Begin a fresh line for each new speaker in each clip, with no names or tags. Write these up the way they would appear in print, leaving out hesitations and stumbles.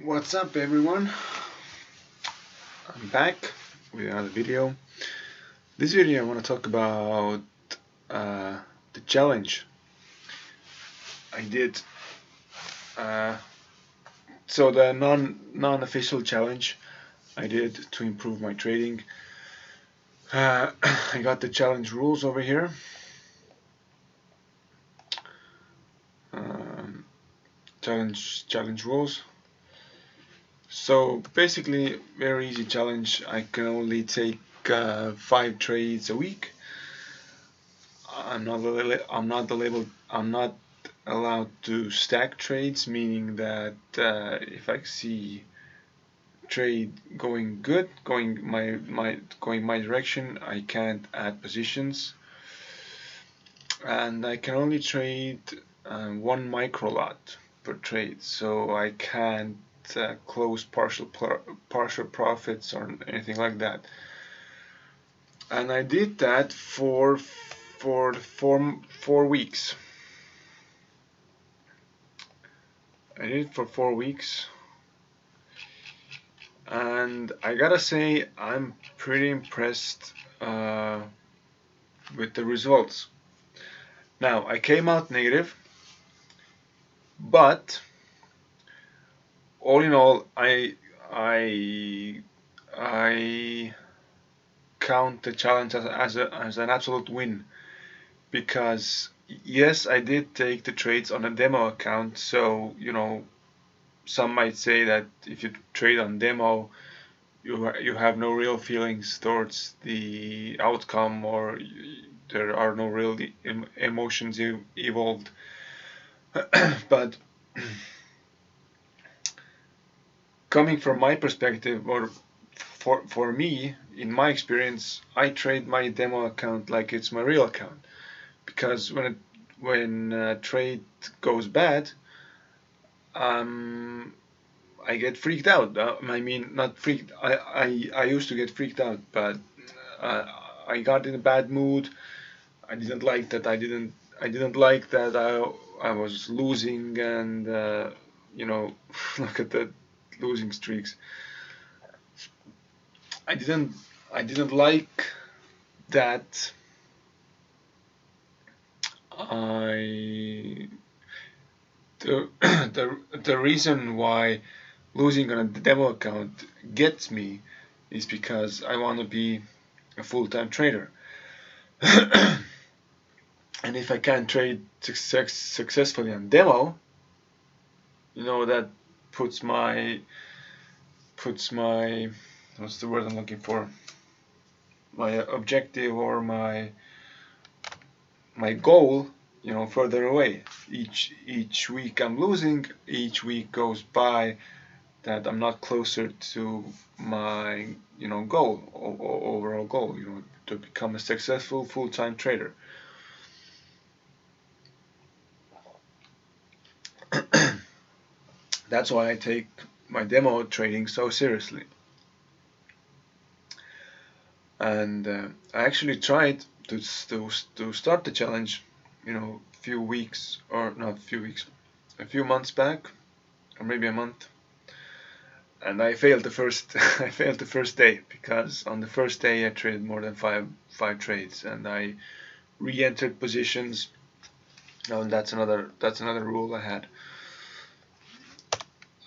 What's up, everyone? I'm back with another video. This video I want to talk about uh, the challenge I did. Uh, so the non-official challenge I did to improve my trading. I got the challenge rules over here. Um, challenge rules. So basically, very easy challenge. I can only take 5 trades a week. I'm not allowed to stack trades, meaning that if I see trade going good, going my direction, I can't add positions, and I can only trade one micro lot per trade, so I can't close partial profits or anything like that. And I did that for 4 weeks. I did it for 4 weeks, and I gotta say I'm pretty impressed with the results. Now I came out negative, but all in all, I count the challenge as an absolute win, because yes, I did take the trades on a demo account. So some might say that if you trade on demo, you have no real feelings towards the outcome, or there are no real emotions evolved. But coming from my perspective, or for me, in my experience, I trade my demo account like it's my real account, because when a trade goes bad, um, I get freaked out. I mean, not freaked. I used to get freaked out, but uh, I got in a bad mood. I didn't like that. I didn't like that. I was losing, and look at the losing streaks. I didn't I didn't like that. I the reason why losing on a demo account gets me is because I want to be a full-time trader. And if I can't trade successfully on demo, that puts my what's the word I'm looking for? My objective, or my goal, further away. Each week I'm losing. Each week goes by that I'm not closer to my goal, overall goal, to become a successful full-time trader. That's why I take my demo trading so seriously. And I actually tried to start the challenge, few weeks, or not few weeks, a few months back, or maybe a month. And I failed the first I failed the first day, because on the first day I traded more than five trades, and I re-entered positions. And that's another rule I had.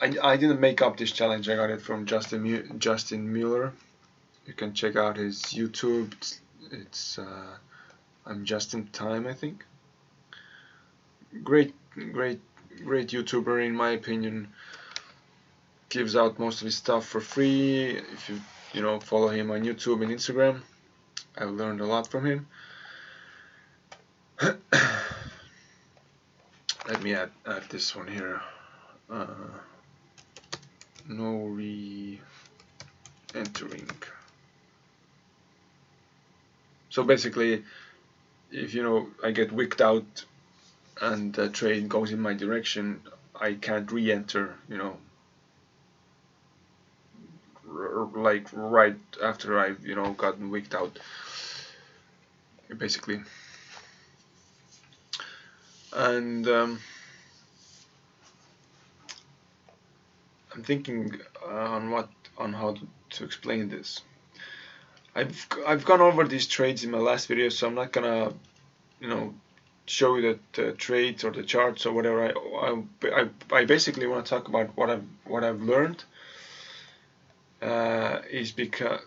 I didn't make up this challenge. I got it from Justin Mueller. You can check out his YouTube. It's I'm Justin Time, I think. Great, great, great YouTuber, in my opinion. Gives out most of his stuff for free. If you follow him on YouTube and Instagram, I've learned a lot from him. Let me add this one here. No re-entering. So basically, if I get wicked out and the trade goes in my direction, I can't re-enter. Like right after I've gotten wicked out, basically. And I'm thinking on how to explain this. I've gone over these trades in my last video, so I'm not gonna you know show you the trades or the charts or whatever. I basically want to talk about what I've learned. Is because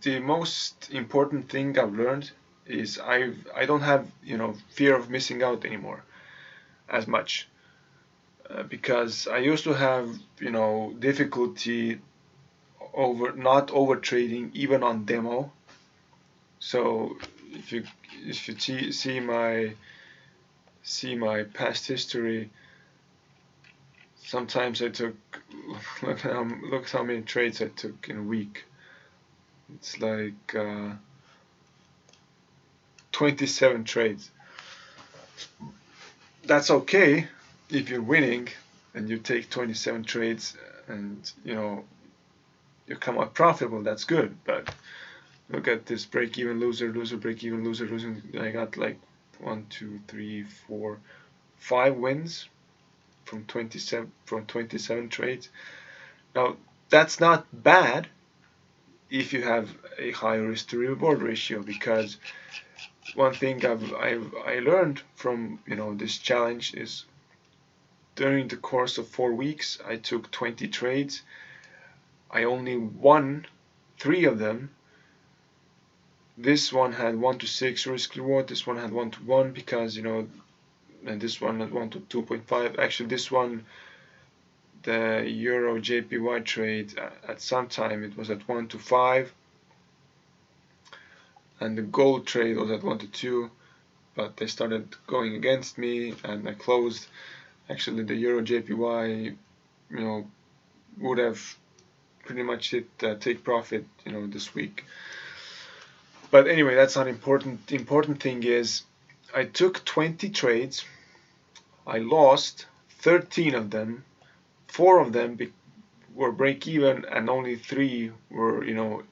the most important thing I've learned is I don't have fear of missing out anymore as much, because I used to have difficulty over not over trading even on demo. So if you see my past history, sometimes I took look how many trades I took in a week. It's like 27 trades. That's okay if you're winning and you take 27 trades and you come out profitable. That's good. But look at this: break even, loser, loser, break even, loser, losing. I got like 1, 2, 3, 4, 5 wins from 27 trades. Now that's not bad if you have a high risk to reward ratio, because one thing I learned from this challenge is during the course of 4 weeks I took 20 trades. I only won 3 of them. This one had 1 to 6 risk reward. This one had 1 to 1 because and this one had 1 to 2.5. Actually, this one, the Euro JPY trade, at some time it was at 1 to 5, and the gold trade was at 1 to 2, but they started going against me and I closed. Actually, the Euro JPY would have pretty much hit take profit this week. But anyway, that's not important. The important thing is I took 20 trades. I lost 13 of them. 4 of them were break even, and only 3 were in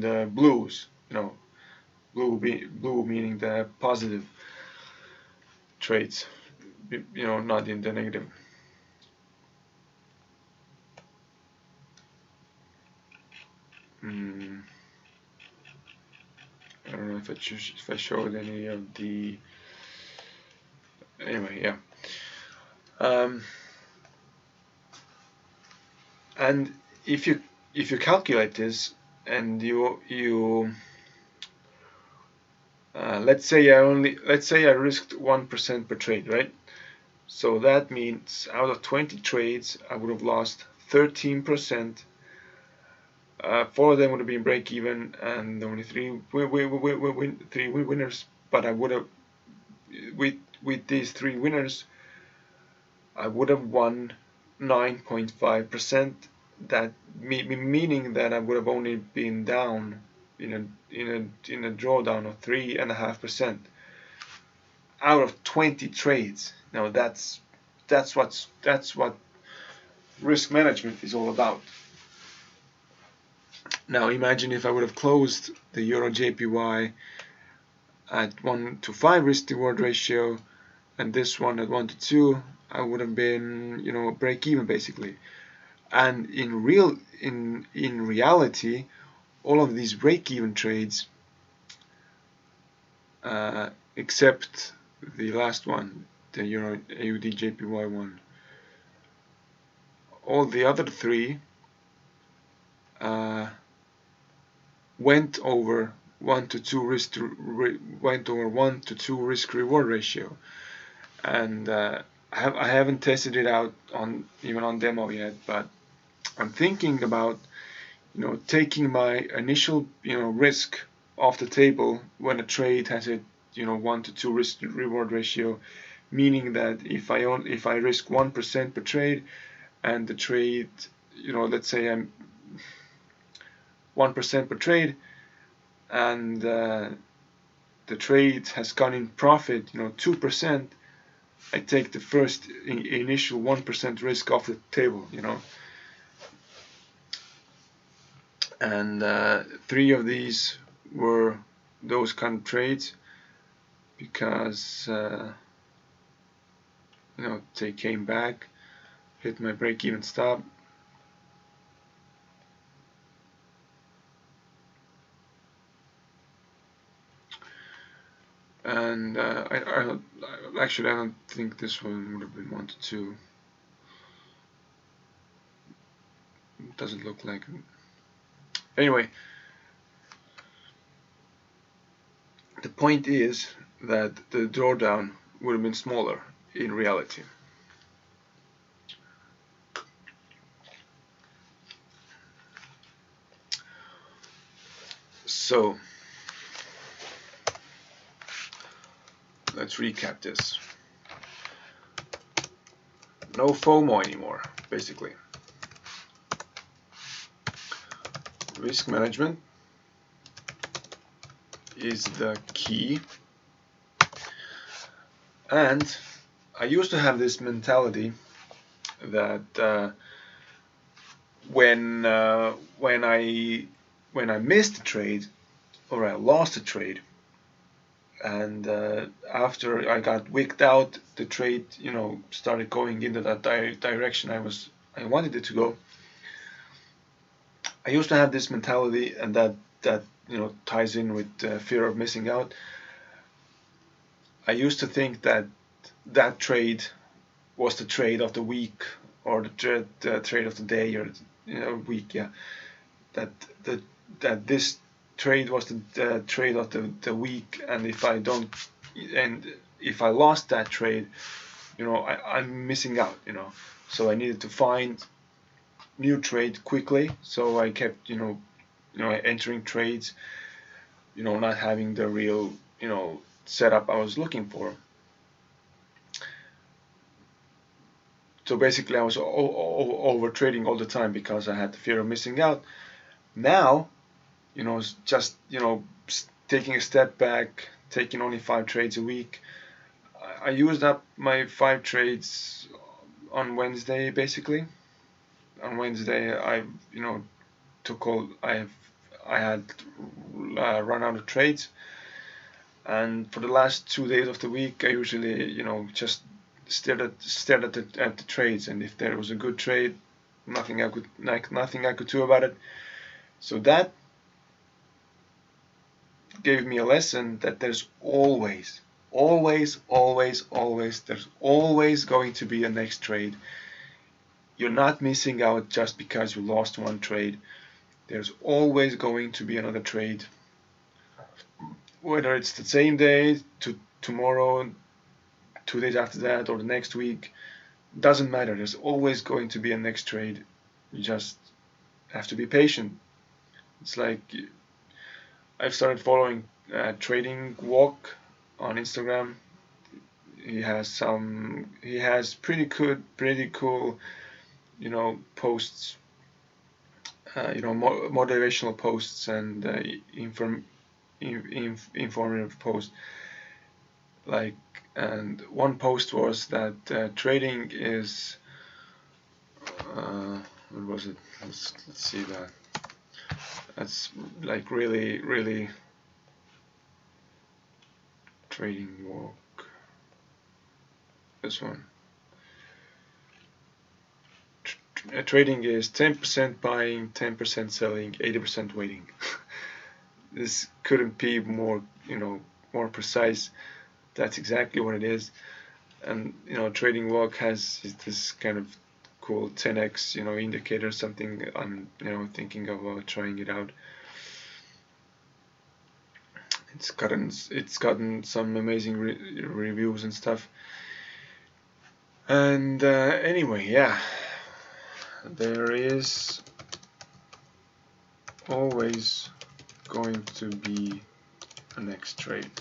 the blues. Blue meaning the positive trades, not in the negative. I don't know if I showed any of the. Anyway, yeah. And if you calculate this and you let's say I risked 1% per trade, right? So that means out of 20 trades I would have lost 13%. 4 of them would have been break even, and only 3 winners. But I would have with these 3 winners I would have won 9.5%. That meaning that I would have only been down in a drawdown of 3.5% out of 20 trades. Now that's what risk management is all about. Now imagine if I would have closed the Euro JPY at 1 to 5 risk reward ratio and this one at 1 to 2, I would have been break even basically. And in reality, all of these break even trades, except the last one, the Euro AUD JPY one, all the other 3 went over 1 to 2 risk reward ratio, and I haven't tested it out even on demo yet, but I'm thinking about taking my initial risk off the table when a trade has a 1 to 2 risk reward ratio, meaning that if I risk 1% per trade and the trade let's say I'm 1% per trade and the trade has gone in profit 2%, I take the first initial 1% risk off the table, and 3 of these were those kind of trades, because came back, hit my break-even stop, and actually I don't think this one would have been 1 to 2. It doesn't look like it. Anyway, the point is that the drawdown would have been smaller in reality. So let's recap this. No FOMO anymore, basically. Risk management is the key. And I used to have this mentality that when I missed a trade or I lost a trade, and after I got wicked out, the trade started going into that direction I wanted it to go. I used to have this mentality, and that ties in with fear of missing out. I used to think that that trade was the trade of the week, or the trade of the day, or week, yeah. That this trade was the trade of the week, and if I lost that trade, I'm missing out, So I needed to find new trade quickly. So I kept entering trades, not having the real setup I was looking for. So basically I was over trading all the time because I had the fear of missing out. Now, just taking a step back, taking only 5 trades a week. I used up my 5 trades on Wednesday, basically. On Wednesday, I had run out of trades, and for the last 2 days of the week, I usually just stared at the trades, and if there was a good trade, nothing I could do about it. So that gave me a lesson that there's always there's always going to be a next trade. You're not missing out just because you lost one trade. There's always going to be another trade, whether it's the same day, to tomorrow, 2 days after that, or the next week. Doesn't matter. There's always going to be a next trade. You just have to be patient. It's like I've started following Trading Walk on Instagram. He has pretty cool posts, motivational posts and informative posts. And one post was that trading is what was it? Let's see that. That's like really Trading Walk. This one. Trading is 10% buying, 10% selling, 80% waiting. This couldn't be more precise. That's exactly what it is. And Trading Walk has this kind of cool 10x indicator, something I'm thinking about trying it out. It's gotten some amazing reviews and stuff. And anyway, yeah, there is always going to be a next trade.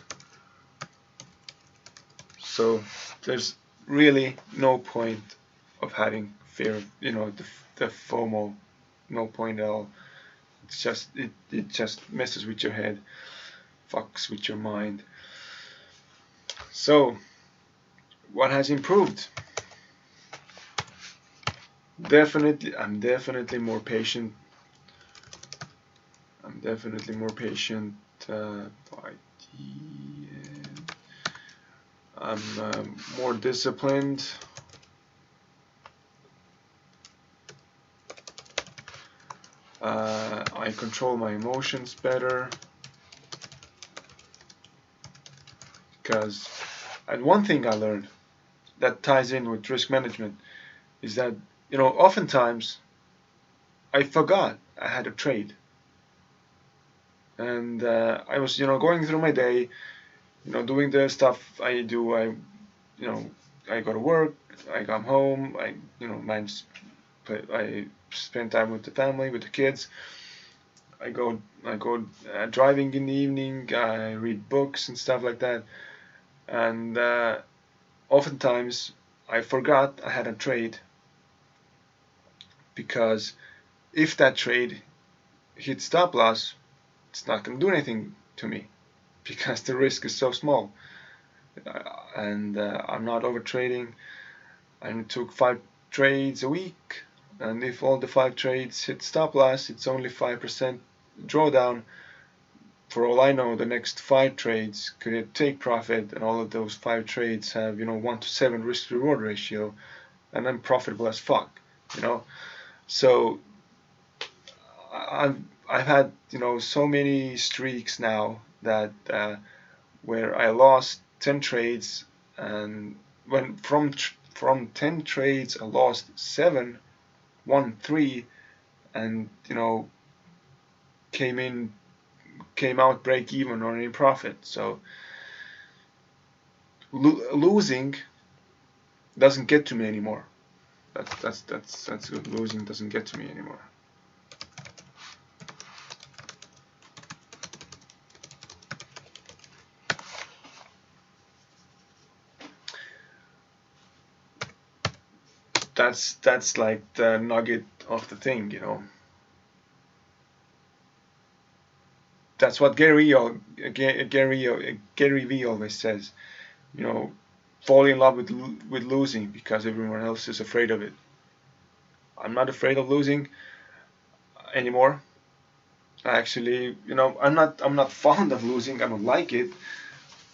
So there's really no point of having fear of the FOMO. No point at all. It's just it just messes with your head, fucks with your mind. So what has improved? I'm definitely more patient. I'm more disciplined. I control my emotions better, because, and one thing I learned that ties in with risk management is that, oftentimes I forgot I had a trade, and I was, going through my day, doing the stuff I do. You know, I go to work, I come home, manage, I spend time with the family, with the kids. I go driving in the evening. I read books and stuff like that, and oftentimes I forgot I had a trade, because if that trade hits stop loss, it's not going to do anything to me because the risk is so small, and I'm not over trading. I took 5 trades a week, and if all the 5 trades hit stop loss, it's only 5% drawdown. For all I know, the next 5 trades could take profit, and all of those 5 trades have 1 to 7 risk reward ratio, and I'm profitable as fuck. So I've had so many streaks now that where I lost 10 trades, and when from 10 trades I lost 7, won 3, and came out break even or in profit. So losing doesn't get to me anymore. That's good. Losing doesn't get to me anymore. That's like the nugget of the thing. That's what Gary Vee always says. Fall in love with losing because everyone else is afraid of it. I'm not afraid of losing anymore. Actually, I'm not fond of losing. I don't like it,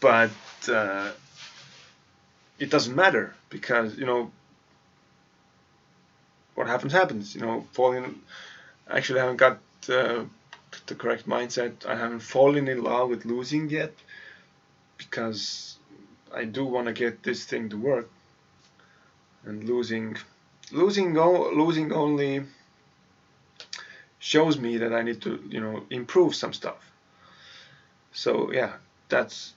but uh, it doesn't matter, because what happens. Falling. Actually, I haven't got the correct mindset. I haven't fallen in love with losing yet, because I do want to get this thing to work, and losing only shows me that I need to improve some stuff. So yeah, that's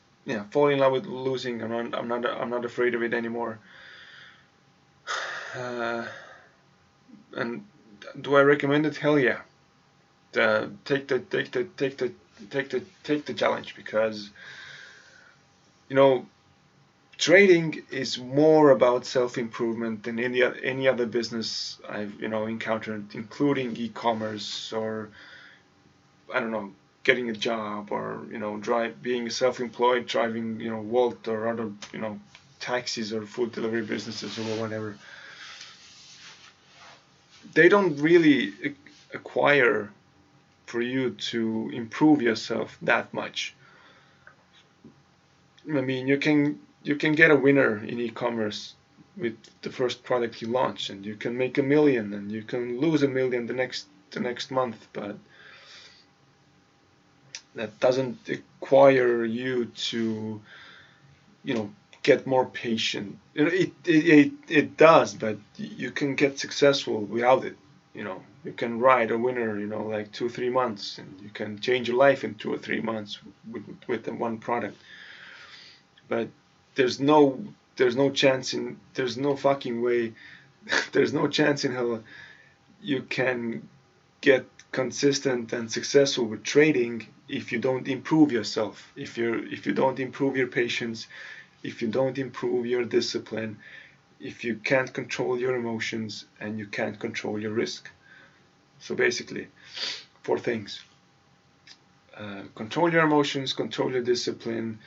fall in love with losing. I'm not afraid of it anymore. Uh, and do I recommend it? Hell yeah. Take the challenge, because you know trading is more about self-improvement than any other business I've encountered, including e-commerce, or I don't know, getting a job, or being self-employed, driving Wolt or other taxis or food delivery businesses or whatever. They don't really acquire for you to improve yourself that much. I mean, you can get a winner in e-commerce with the first product you launch, and you can make 1 million, and you can lose 1 million the next month, but that doesn't require you to get more patient. It does, but you can get successful without it. You can ride a winner like 2 3 months, and you can change your life in 2 or 3 months with the one product. But there's no there's no fucking way there's no chance in hell you can get consistent and successful with trading if you don't improve yourself, if you don't improve your patience, if you don't improve your discipline, if you can't control your emotions, and you can't control your risk. So basically, 4 things: control your emotions, control your discipline,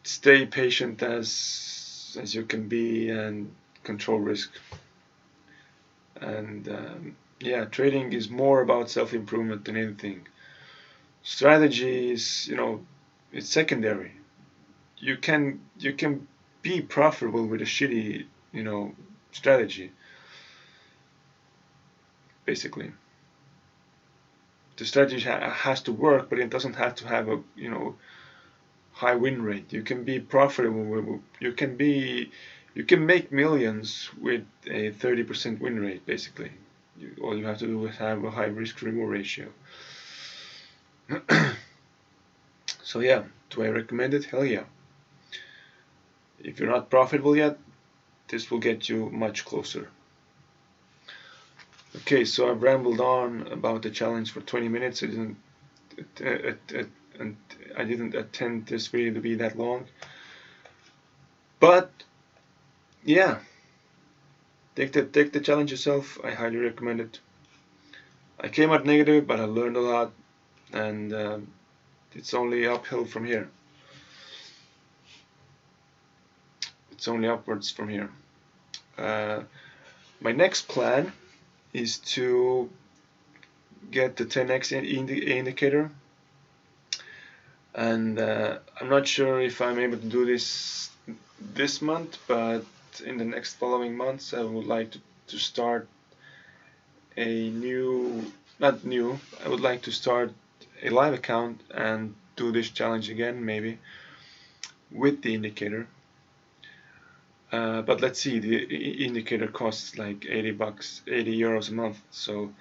stay patient as you can be, and control risk. And yeah, trading is more about self-improvement than anything. Strategy is it's secondary. you can be profitable with a shitty, strategy. Basically, the strategy has to work, but it doesn't have to have a high win rate. You can be profitable. You can make millions with a 30% win rate. Basically, all you have to do is have a high risk reward ratio. So yeah, do I recommend it? Hell yeah. If you're not profitable yet, this will get you much closer. Okay, so I've rambled on about the challenge for 20 minutes. And I didn't intend this video to be that long. But yeah, take the challenge yourself. I highly recommend it. I came out negative, but I learned a lot, and it's only uphill from here. It's only upwards from here. My next plan is to get the 10x indicator, and I'm not sure if I'm able to do this month, but in the next following months I would like to start a I would like to start a live account and do this challenge again, maybe with the indicator. But let's see, the indicator costs like 80 bucks, 80 euros a month, so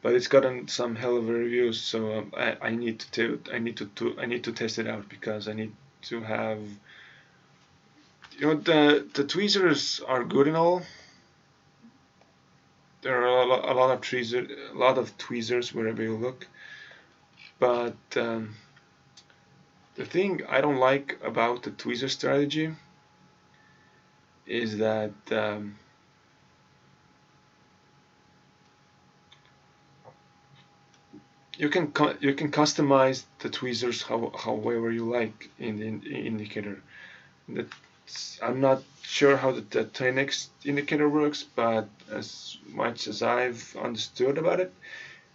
but it's gotten some hell of a reviews, so I need to test it out, because I need to have, the tweezers are good and all. There are a lot of tweezers wherever you look, but the thing I don't like about the tweezer strategy is that you can customize the tweezers however you like in the indicator. I'm not sure how the 10x indicator works, but as much as I've understood about it,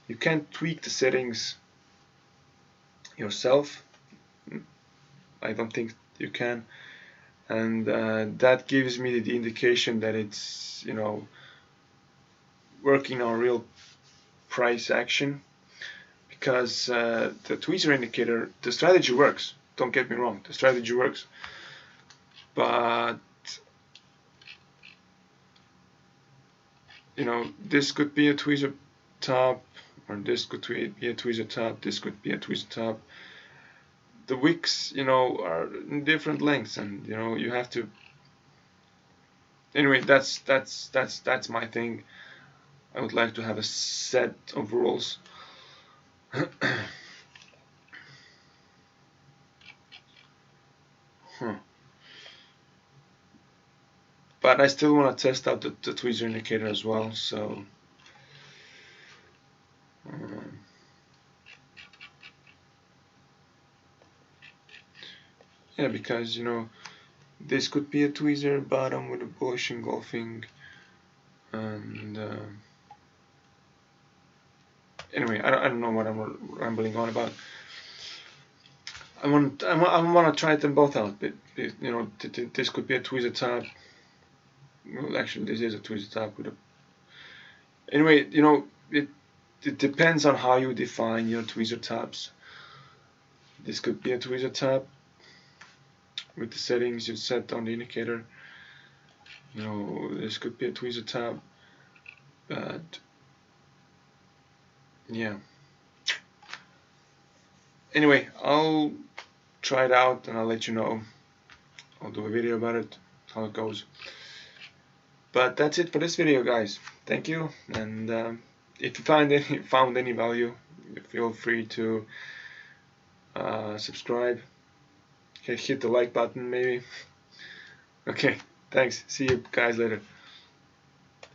you can't tweak the settings yourself. I don't think you can, and that gives me the indication that it's working on real price action, because the tweezer indicator, the strategy works. Don't get me wrong, the strategy works, but this could be a tweezer top, or this could be a tweezer top, this could be a tweezer top. The wicks are in different lengths, and you have to, anyway, that's my thing. I would like to have a set of rules. But I still want to test out the tweezer indicator as well, so yeah, because this could be a tweezer bottom with a bullish engulfing, and anyway, I don't know what I'm rambling on about. I want to try them both out. But this could be a tweezer top. Well, actually, this is a tweezer top with a. Anyway, it depends on how you define your tweezer tops. This could be a tweezer top with the settings you set on the indicator. This could be a tweezer top, but yeah. Anyway, I'll try it out and I'll let you know. I'll do a video about it, how it goes. But that's it for this video, guys. Thank you, and if you found any value, feel free to subscribe. Hit the like button, maybe. Okay, thanks. See you guys later.